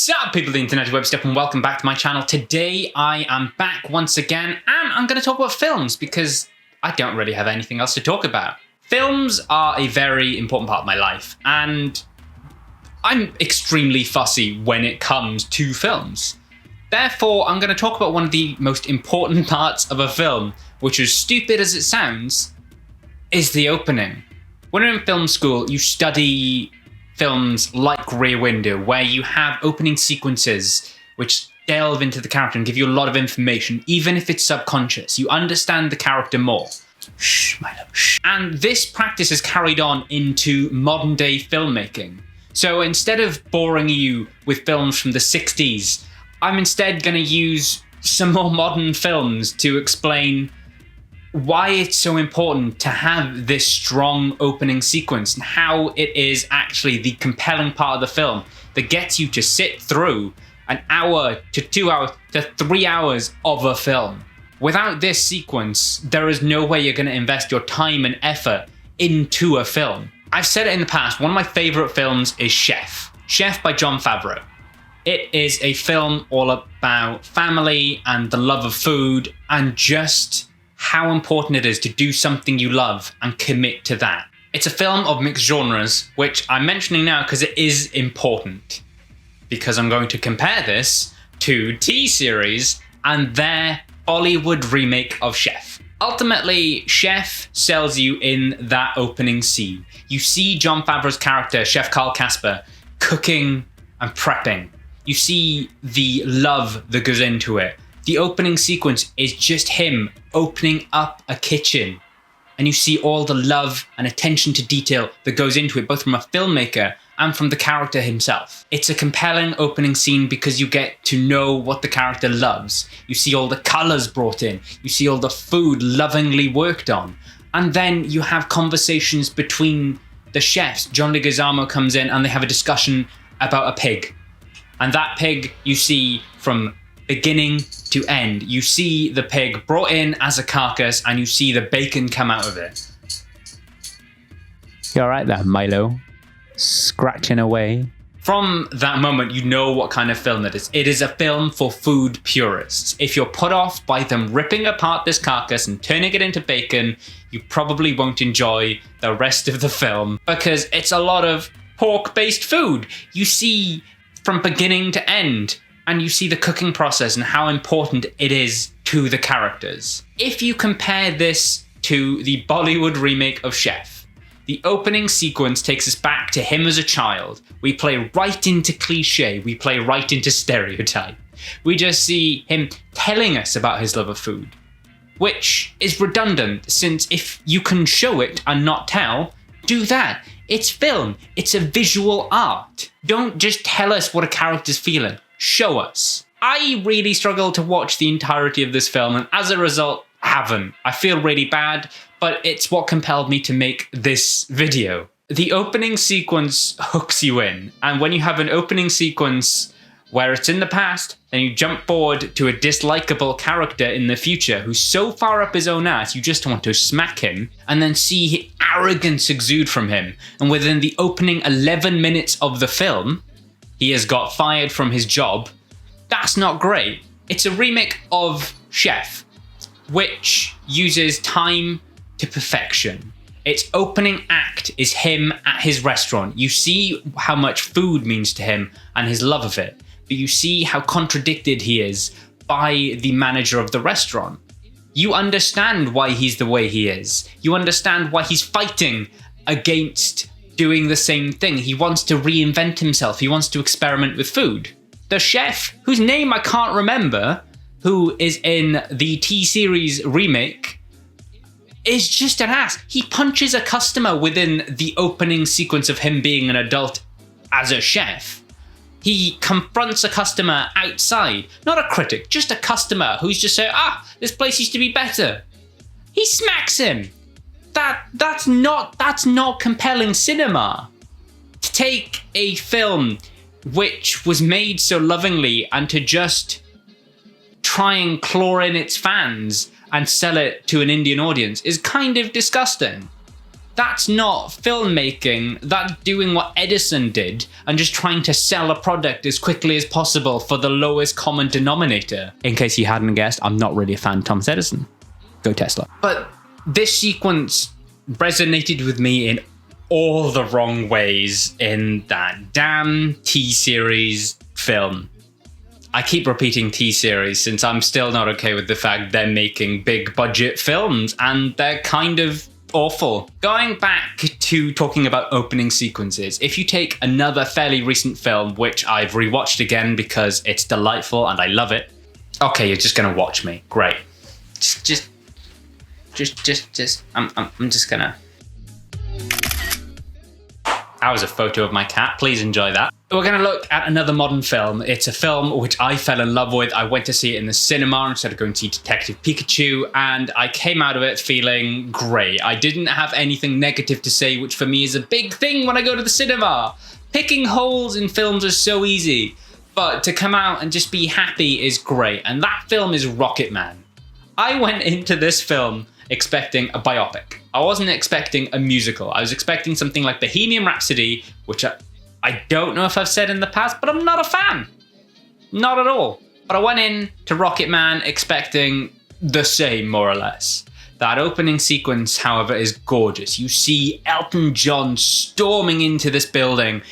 What's up, people of the internet web stuff, and welcome back to my channel. Today I am back once again, and I'm going to talk about films because I don't really have anything else to talk about. Films are a very important part of my life, and I'm extremely fussy when it comes to films. Therefore, I'm going to talk about one of the most important parts of a film, which, as stupid as it sounds, is the opening. When you're in film school, you study films like Rear Window, where you have opening sequences which delve into the character and give you a lot of information, even if it's subconscious. You understand the character more. Shh, Milo, shh. And this practice is carried on into modern day filmmaking. So instead of boring you with films from the 60s, I'm instead going to use some more modern films to explain why it's so important to have this strong opening sequence and how it is actually the compelling part of the film that gets you to sit through an hour to 2 hours to 3 hours of a film. Without this sequence, there is no way you're going to invest your time and effort into a film. I've said it in the past, one of my favorite films is Chef. Chef by Jon Favreau. It is a film all about family and the love of food and just how important it is to do something you love and commit to that. It's a film of mixed genres, which I'm mentioning now because it is important. Because I'm going to compare this to T-Series and their Bollywood remake of Chef. Ultimately, Chef sells you in that opening scene. You see Jon Favreau's character, Chef Carl Casper, cooking and prepping. You see the love that goes into it. The opening sequence is just him opening up a kitchen, and you see all the love and attention to detail that goes into it, both from a filmmaker and from the character himself. It's a compelling opening scene because you get to know what the character loves. You see all the colors brought in. You see all the food lovingly worked on. And then you have conversations between the chefs. John Leguizamo comes in and they have a discussion about a pig. And that pig you see from beginning to end. You see the pig brought in as a carcass and you see the bacon come out of it. You alright there, Milo? Scratching away. From that moment, you know what kind of film it is. It is a film for food purists. If you're put off by them ripping apart this carcass and turning it into bacon, you probably won't enjoy the rest of the film because it's a lot of pork-based food. You see from beginning to end, and you see the cooking process and how important it is to the characters. If you compare this to the Bollywood remake of Chef, the opening sequence takes us back to him as a child. We play right into cliche, we play right into stereotype. We just see him telling us about his love of food, which is redundant since if you can show it and not tell, do that. It's film, it's a visual art. Don't just tell us what a character's feeling. Show us. I really struggled to watch the entirety of this film, and as a result, haven't. I feel really bad, but it's what compelled me to make this video. The opening sequence hooks you in, and when you have an opening sequence where it's in the past, then you jump forward to a dislikable character in the future who's so far up his own ass you just want to smack him, and then see arrogance exude from him, and within the opening 11 minutes of the film, he has got fired from his job. That's not great. It's a remake of Chef, which uses time to perfection. Its opening act is him at his restaurant. You see how much food means to him and his love of it, but you see how contradicted he is by the manager of the restaurant. You understand why he's the way he is. You understand why he's fighting against doing the same thing. He wants to reinvent himself. He wants to experiment with food. The chef, whose name I can't remember, who is in the T-Series remake, is just an ass. He punches a customer within the opening sequence of him being an adult as a chef. He confronts a customer outside. Not a critic, just a customer who's just saying, this place used to be better. He smacks him. That's not compelling cinema. To take a film which was made so lovingly and to just try and claw in its fans and sell it to an Indian audience is kind of disgusting. That's not filmmaking. That's doing what Edison did and just trying to sell a product as quickly as possible for the lowest common denominator. In case you hadn't guessed, I'm not really a fan of Thomas Edison. Go Tesla. But this sequence resonated with me in all the wrong ways in that damn T-series film. I keep repeating T-series since I'm still not okay with the fact they're making big budget films and they're kind of awful. Going back to talking about opening sequences, if you take another fairly recent film, which I've rewatched again because it's delightful and I love it. Okay, you're just gonna watch me. Great. I'm just gonna. That was a photo of my cat. Please enjoy that. We're going to look at another modern film. It's a film which I fell in love with. I went to see it in the cinema instead of going to see Detective Pikachu, and I came out of it feeling great. I didn't have anything negative to say, which for me is a big thing when I go to the cinema. Picking holes in films is so easy, but to come out and just be happy is great, and that film is Rocketman. I went into this film expecting a biopic. I wasn't expecting a musical. I was expecting something like Bohemian Rhapsody, which I don't know if I've said in the past, but I'm not a fan. Not at all. But I went in to Rocketman expecting the same, more or less. That opening sequence, however, is gorgeous. You see Elton John storming into this building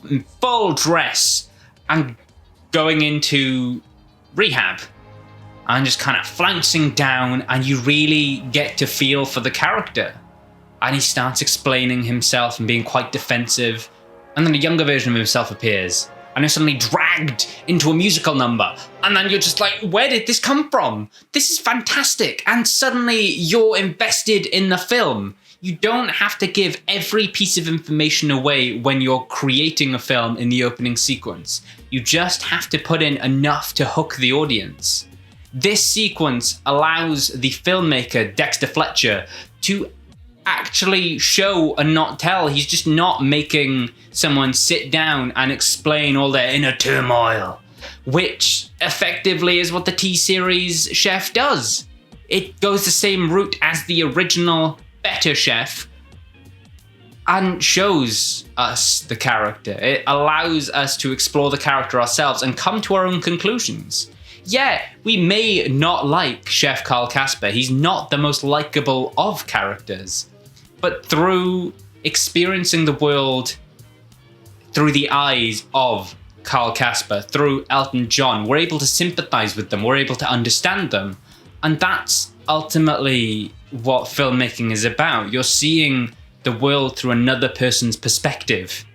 in full dress and going into rehab and just kind of flouncing down, and you really get to feel for the character. And he starts explaining himself and being quite defensive, and then a younger version of himself appears, and is suddenly dragged into a musical number, and then you're just like, where did this come from? This is fantastic, and suddenly you're invested in the film. You don't have to give every piece of information away when you're creating a film in the opening sequence. You just have to put in enough to hook the audience. This sequence allows the filmmaker, Dexter Fletcher, to actually show and not tell. He's just not making someone sit down and explain all their inner turmoil, which effectively is what the T-series chef does. It goes the same route as the original Better Chef and shows us the character. It allows us to explore the character ourselves and come to our own conclusions. Yeah, we may not like Chef Carl Casper. He's not the most likable of characters. But through experiencing the world through the eyes of Carl Casper, through Elton John, we're able to sympathize with them. We're able to understand them. And that's ultimately what filmmaking is about. You're seeing the world through another person's perspective.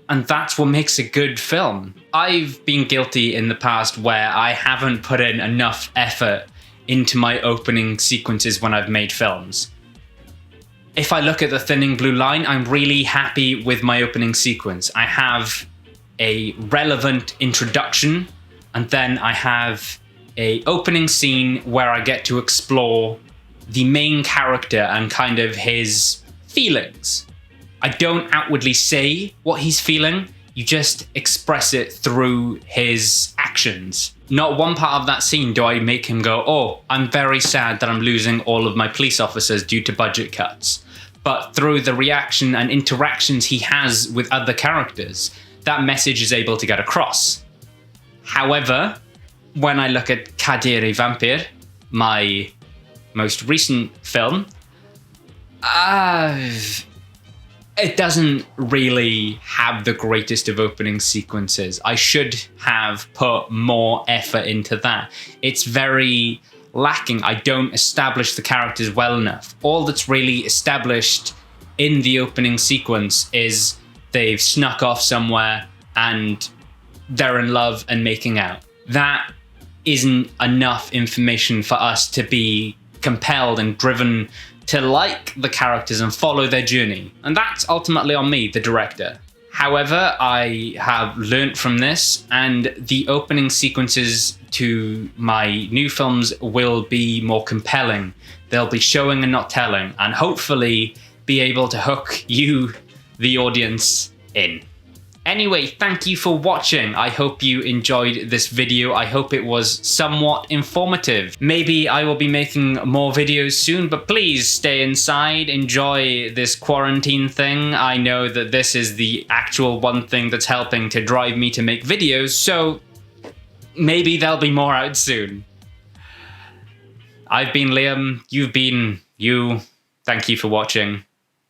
And that's what makes a good film. I've been guilty in the past where I haven't put in enough effort into my opening sequences when I've made films. If I look at The Thinning Blue Line, I'm really happy with my opening sequence. I have a relevant introduction, and then I have an opening scene where I get to explore the main character and kind of his feelings. I don't outwardly say what he's feeling, you just express it through his actions. Not one part of that scene do I make him go, oh, I'm very sad that I'm losing all of my police officers due to budget cuts. But through the reaction and interactions he has with other characters, that message is able to get across. However, when I look at Kaderi Vampir, my most recent film, it doesn't really have the greatest of opening sequences. I should have put more effort into that. It's very lacking. I don't establish the characters well enough. All that's really established in the opening sequence is they've snuck off somewhere and they're in love and making out. That isn't enough information for us to be compelled and driven to like the characters and follow their journey. And that's ultimately on me, the director. However, I have learnt from this, and the opening sequences to my new films will be more compelling. They'll be showing and not telling, and hopefully be able to hook you, the audience, in. Anyway, thank you for watching. I hope you enjoyed this video. I hope it was somewhat informative. Maybe I will be making more videos soon, but please stay inside, enjoy this quarantine thing. I know that this is the actual one thing that's helping to drive me to make videos, so maybe there'll be more out soon. I've been Liam, you've been you. Thank you for watching.